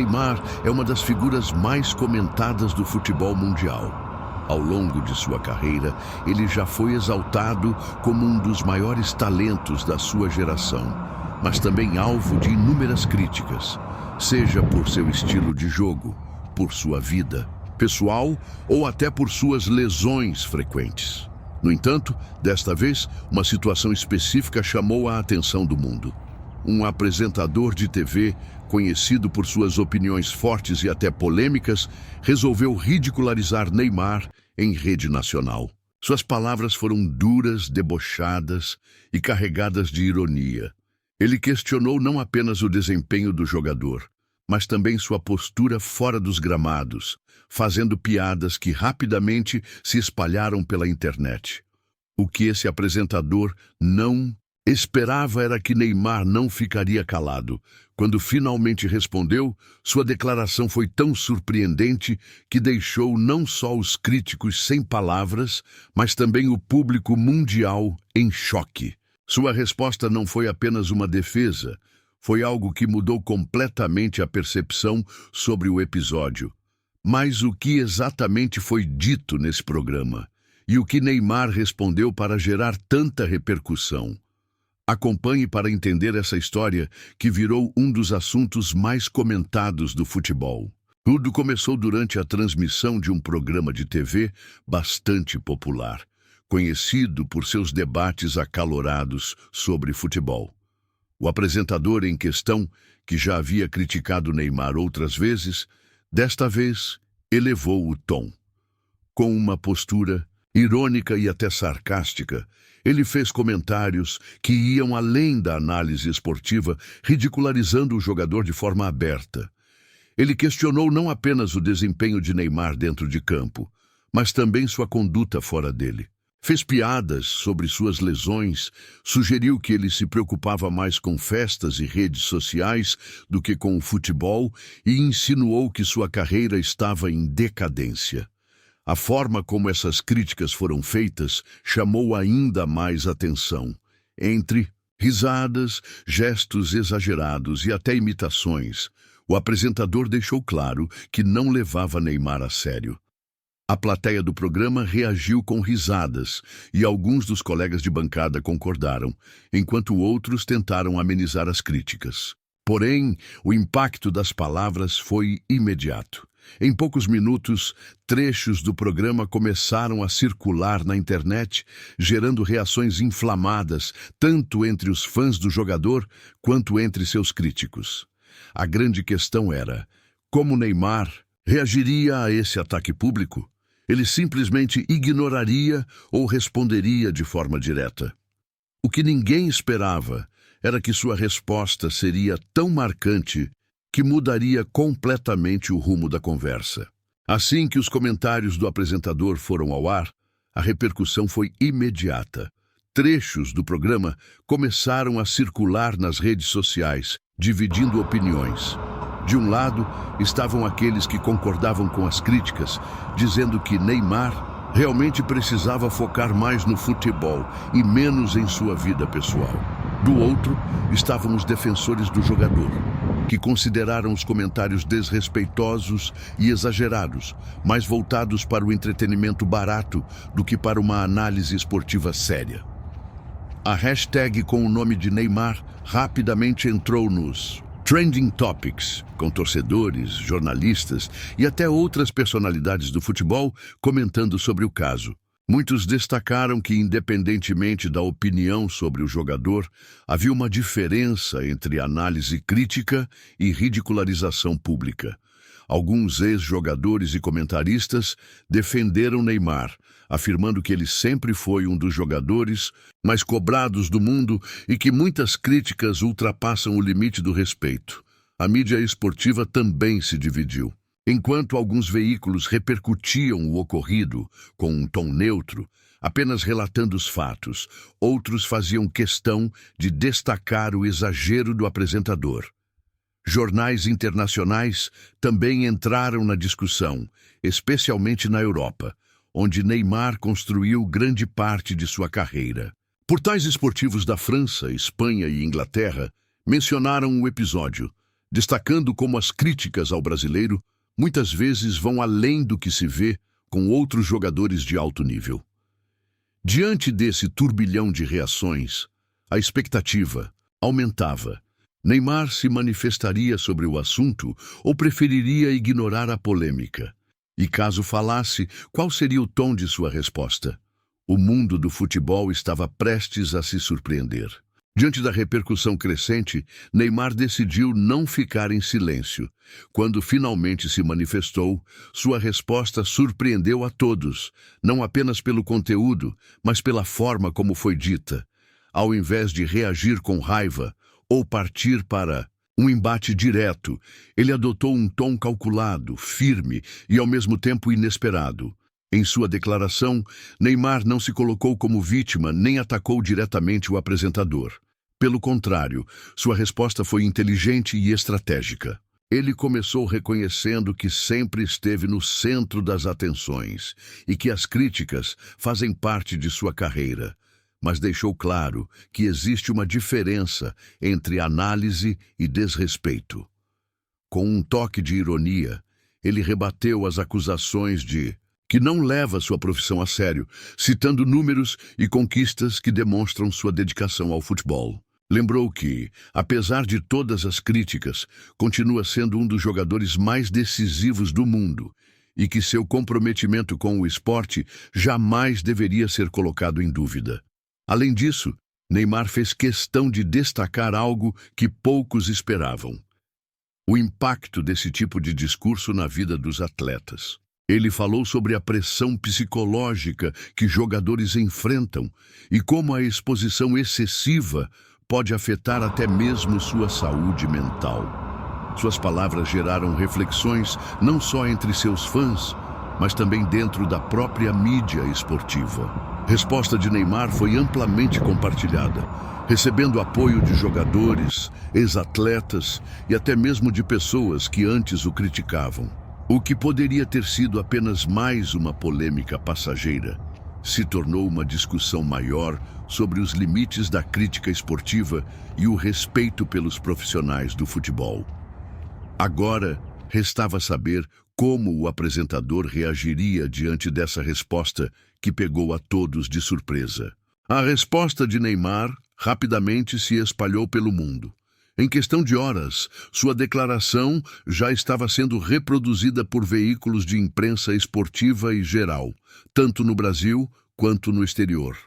Neymar é uma das figuras mais comentadas do futebol mundial. Ao longo de sua carreira, ele já foi exaltado como um dos maiores talentos da sua geração, mas também alvo de inúmeras críticas, seja por seu estilo de jogo, por sua vida pessoal ou até por suas lesões frequentes. No entanto, desta vez, uma situação específica chamou a atenção do mundo. Um apresentador de TV, conhecido por suas opiniões fortes e até polêmicas, resolveu ridicularizar Neymar em rede nacional. Suas palavras foram duras, debochadas e carregadas de ironia. Ele questionou não apenas o desempenho do jogador, mas também sua postura fora dos gramados, fazendo piadas que rapidamente se espalharam pela internet. O que esse apresentador não esperava era que Neymar não ficaria calado. Quando finalmente respondeu, sua declaração foi tão surpreendente que deixou não só os críticos sem palavras, mas também o público mundial em choque. Sua resposta não foi apenas uma defesa, foi algo que mudou completamente a percepção sobre o episódio. Mas o que exatamente foi dito nesse programa? E o que Neymar respondeu para gerar tanta repercussão? Acompanhe para entender essa história que virou um dos assuntos mais comentados do futebol. Tudo começou durante a transmissão de um programa de TV bastante popular, conhecido por seus debates acalorados sobre futebol. O apresentador em questão, que já havia criticado Neymar outras vezes, desta vez elevou o tom. Com uma postura irônica e até sarcástica, ele fez comentários que iam além da análise esportiva, ridicularizando o jogador de forma aberta. Ele questionou não apenas o desempenho de Neymar dentro de campo, mas também sua conduta fora dele. Fez piadas sobre suas lesões, sugeriu que ele se preocupava mais com festas e redes sociais do que com o futebol e insinuou que sua carreira estava em decadência. A forma como essas críticas foram feitas chamou ainda mais atenção. Entre risadas, gestos exagerados e até imitações, o apresentador deixou claro que não levava Neymar a sério. A plateia do programa reagiu com risadas e alguns dos colegas de bancada concordaram, enquanto outros tentaram amenizar as críticas. Porém, o impacto das palavras foi imediato. Em poucos minutos, trechos do programa começaram a circular na internet, gerando reações inflamadas, tanto entre os fãs do jogador quanto entre seus críticos. A grande questão era: como Neymar reagiria a esse ataque público? Ele simplesmente ignoraria ou responderia de forma direta? O que ninguém esperava era que sua resposta seria tão marcante que mudaria completamente o rumo da conversa. Assim que os comentários do apresentador foram ao ar, a repercussão foi imediata. Trechos do programa começaram a circular nas redes sociais, dividindo opiniões. De um lado, estavam aqueles que concordavam com as críticas, dizendo que Neymar realmente precisava focar mais no futebol e menos em sua vida pessoal. Do outro, estavam os defensores do jogador, que consideraram os comentários desrespeitosos e exagerados, mais voltados para o entretenimento barato do que para uma análise esportiva séria. A hashtag com o nome de Neymar rapidamente entrou nos Trending Topics, com torcedores, jornalistas e até outras personalidades do futebol comentando sobre o caso. Muitos destacaram que, independentemente da opinião sobre o jogador, havia uma diferença entre análise crítica e ridicularização pública. Alguns ex-jogadores e comentaristas defenderam Neymar, afirmando que ele sempre foi um dos jogadores mais cobrados do mundo e que muitas críticas ultrapassam o limite do respeito. A mídia esportiva também se dividiu. Enquanto alguns veículos repercutiam o ocorrido com um tom neutro, apenas relatando os fatos, outros faziam questão de destacar o exagero do apresentador. Jornais internacionais também entraram na discussão, especialmente na Europa, onde Neymar construiu grande parte de sua carreira. Portais esportivos da França, Espanha e Inglaterra mencionaram o episódio, destacando como as críticas ao brasileiro muitas vezes vão além do que se vê com outros jogadores de alto nível. Diante desse turbilhão de reações, a expectativa aumentava. Neymar se manifestaria sobre o assunto ou preferiria ignorar a polêmica? E caso falasse, qual seria o tom de sua resposta? O mundo do futebol estava prestes a se surpreender. Diante da repercussão crescente, Neymar decidiu não ficar em silêncio. Quando finalmente se manifestou, sua resposta surpreendeu a todos, não apenas pelo conteúdo, mas pela forma como foi dita. Ao invés de reagir com raiva ou partir para um embate direto, ele adotou um tom calculado, firme e ao mesmo tempo inesperado. Em sua declaração, Neymar não se colocou como vítima nem atacou diretamente o apresentador. Pelo contrário, sua resposta foi inteligente e estratégica. Ele começou reconhecendo que sempre esteve no centro das atenções e que as críticas fazem parte de sua carreira, mas deixou claro que existe uma diferença entre análise e desrespeito. Com um toque de ironia, ele rebateu as acusações de que não leva sua profissão a sério, citando números e conquistas que demonstram sua dedicação ao futebol. Lembrou que, apesar de todas as críticas, continua sendo um dos jogadores mais decisivos do mundo e que seu comprometimento com o esporte jamais deveria ser colocado em dúvida. Além disso, Neymar fez questão de destacar algo que poucos esperavam: o impacto desse tipo de discurso na vida dos atletas. Ele falou sobre a pressão psicológica que jogadores enfrentam e como a exposição excessiva pode afetar até mesmo sua saúde mental. Suas palavras geraram reflexões não só entre seus fãs, mas também dentro da própria mídia esportiva. A resposta de Neymar foi amplamente compartilhada, recebendo apoio de jogadores, ex-atletas e até mesmo de pessoas que antes o criticavam. O que poderia ter sido apenas mais uma polêmica passageira se tornou uma discussão maior sobre os limites da crítica esportiva e o respeito pelos profissionais do futebol. Agora, restava saber como o apresentador reagiria diante dessa resposta que pegou a todos de surpresa. A resposta de Neymar rapidamente se espalhou pelo mundo. Em questão de horas, sua declaração já estava sendo reproduzida por veículos de imprensa esportiva e geral, tanto no Brasil quanto no exterior.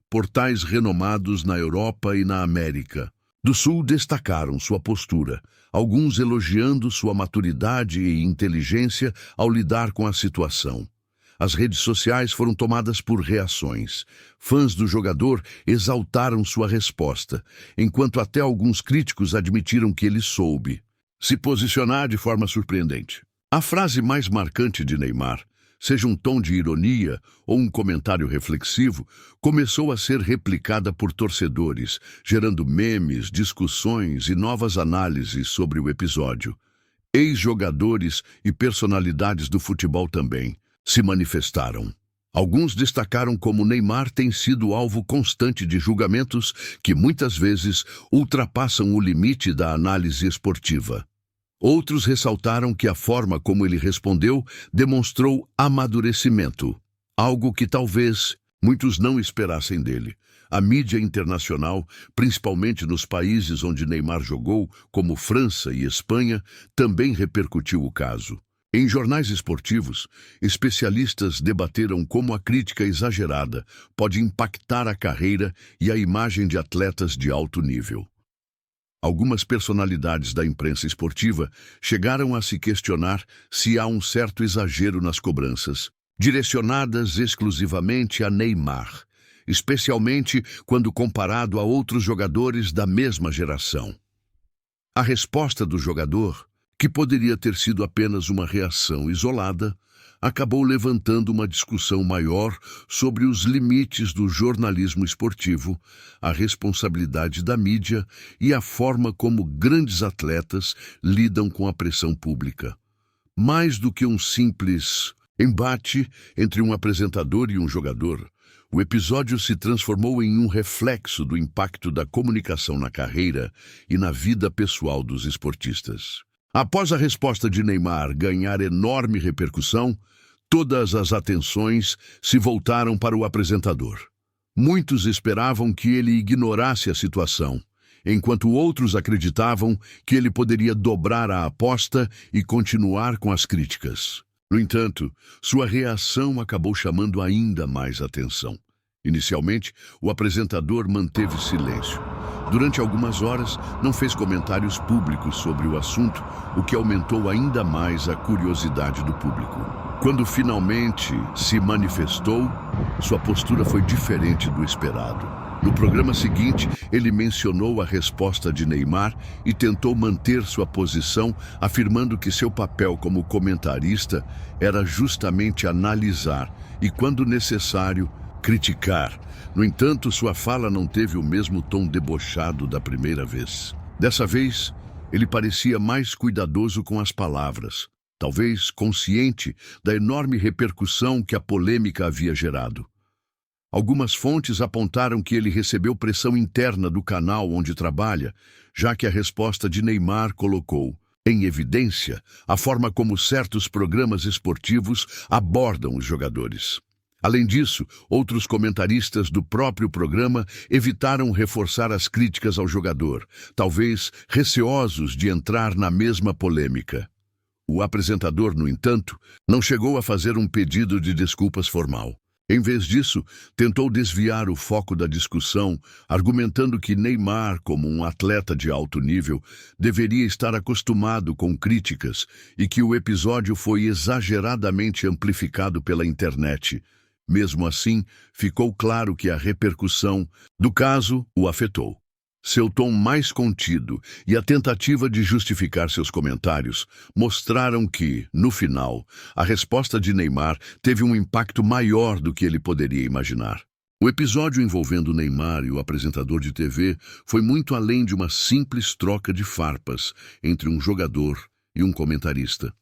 Portais renomados na Europa e na América do Sul destacaram sua postura, alguns elogiando sua maturidade e inteligência ao lidar com a situação. As redes sociais foram tomadas por reações. Fãs do jogador exaltaram sua resposta, enquanto até alguns críticos admitiram que ele soube se posicionar de forma surpreendente. A frase mais marcante de Neymar, seja um tom de ironia ou um comentário reflexivo, começou a ser replicada por torcedores, gerando memes, discussões e novas análises sobre o episódio. Ex-jogadores e personalidades do futebol também se manifestaram. Alguns destacaram como Neymar tem sido alvo constante de julgamentos que muitas vezes ultrapassam o limite da análise esportiva. Outros ressaltaram que a forma como ele respondeu demonstrou amadurecimento, algo que talvez muitos não esperassem dele. A mídia internacional, principalmente nos países onde Neymar jogou, como França e Espanha, também repercutiu o caso. Em jornais esportivos, especialistas debateram como a crítica exagerada pode impactar a carreira e a imagem de atletas de alto nível. Algumas personalidades da imprensa esportiva chegaram a se questionar se há um certo exagero nas cobranças, direcionadas exclusivamente a Neymar, especialmente quando comparado a outros jogadores da mesma geração. A resposta do jogador, que poderia ter sido apenas uma reação isolada, acabou levantando uma discussão maior sobre os limites do jornalismo esportivo, a responsabilidade da mídia e a forma como grandes atletas lidam com a pressão pública. Mais do que um simples embate entre um apresentador e um jogador, o episódio se transformou em um reflexo do impacto da comunicação na carreira e na vida pessoal dos esportistas. Após a resposta de Neymar ganhar enorme repercussão, todas as atenções se voltaram para o apresentador. Muitos esperavam que ele ignorasse a situação, enquanto outros acreditavam que ele poderia dobrar a aposta e continuar com as críticas. No entanto, sua reação acabou chamando ainda mais atenção. Inicialmente, o apresentador manteve silêncio. Durante algumas horas, não fez comentários públicos sobre o assunto, o que aumentou ainda mais a curiosidade do público. Quando finalmente se manifestou, sua postura foi diferente do esperado. No programa seguinte, ele mencionou a resposta de Neymar e tentou manter sua posição, afirmando que seu papel como comentarista era justamente analisar e, quando necessário, criticar. No entanto, sua fala não teve o mesmo tom debochado da primeira vez. Dessa vez, ele parecia mais cuidadoso com as palavras, talvez consciente da enorme repercussão que a polêmica havia gerado. Algumas fontes apontaram que ele recebeu pressão interna do canal onde trabalha, já que a resposta de Neymar colocou em evidência a forma como certos programas esportivos abordam os jogadores. Além disso, outros comentaristas do próprio programa evitaram reforçar as críticas ao jogador, talvez receosos de entrar na mesma polêmica. O apresentador, no entanto, não chegou a fazer um pedido de desculpas formal. Em vez disso, tentou desviar o foco da discussão, argumentando que Neymar, como um atleta de alto nível, deveria estar acostumado com críticas e que o episódio foi exageradamente amplificado pela internet. Mesmo assim, ficou claro que a repercussão do caso o afetou. Seu tom mais contido e a tentativa de justificar seus comentários mostraram que, no final, a resposta de Neymar teve um impacto maior do que ele poderia imaginar. O episódio envolvendo Neymar e o apresentador de TV foi muito além de uma simples troca de farpas entre um jogador e um comentarista.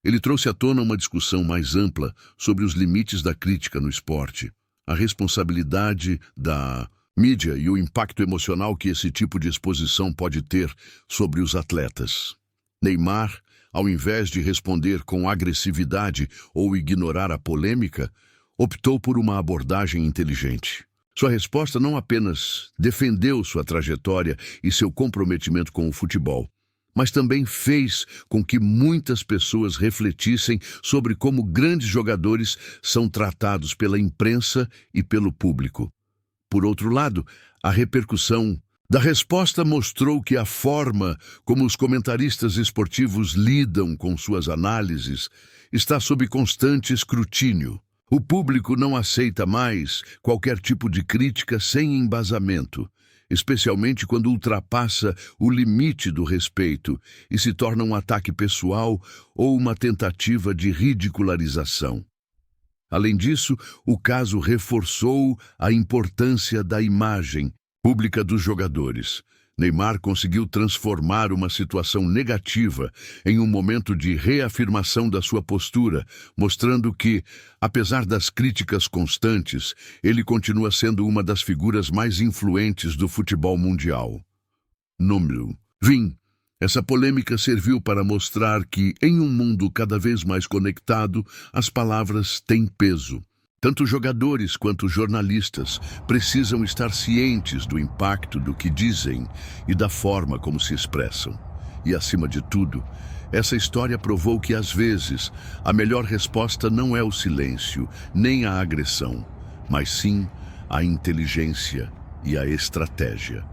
Ele trouxe à tona uma discussão mais ampla sobre os limites da crítica no esporte, a responsabilidade da mídia e o impacto emocional que esse tipo de exposição pode ter sobre os atletas. Neymar, ao invés de responder com agressividade ou ignorar a polêmica, optou por uma abordagem inteligente. Sua resposta não apenas defendeu sua trajetória e seu comprometimento com o futebol, mas também fez com que muitas pessoas refletissem sobre como grandes jogadores são tratados pela imprensa e pelo público. Por outro lado, a repercussão da resposta mostrou que a forma como os comentaristas esportivos lidam com suas análises está sob constante escrutínio. O público não aceita mais qualquer tipo de crítica sem embasamento, especialmente quando ultrapassa o limite do respeito e se torna um ataque pessoal ou uma tentativa de ridicularização. Além disso, o caso reforçou a importância da imagem pública dos jogadores. Neymar conseguiu transformar uma situação negativa em um momento de reafirmação da sua postura, mostrando que, apesar das críticas constantes, ele continua sendo uma das figuras mais influentes do futebol mundial. Número 20. Essa polêmica serviu para mostrar que, em um mundo cada vez mais conectado, as palavras têm peso. Tanto jogadores quanto jornalistas precisam estar cientes do impacto do que dizem e da forma como se expressam. E, acima de tudo, essa história provou que, às vezes, a melhor resposta não é o silêncio, nem a agressão, mas sim a inteligência e a estratégia.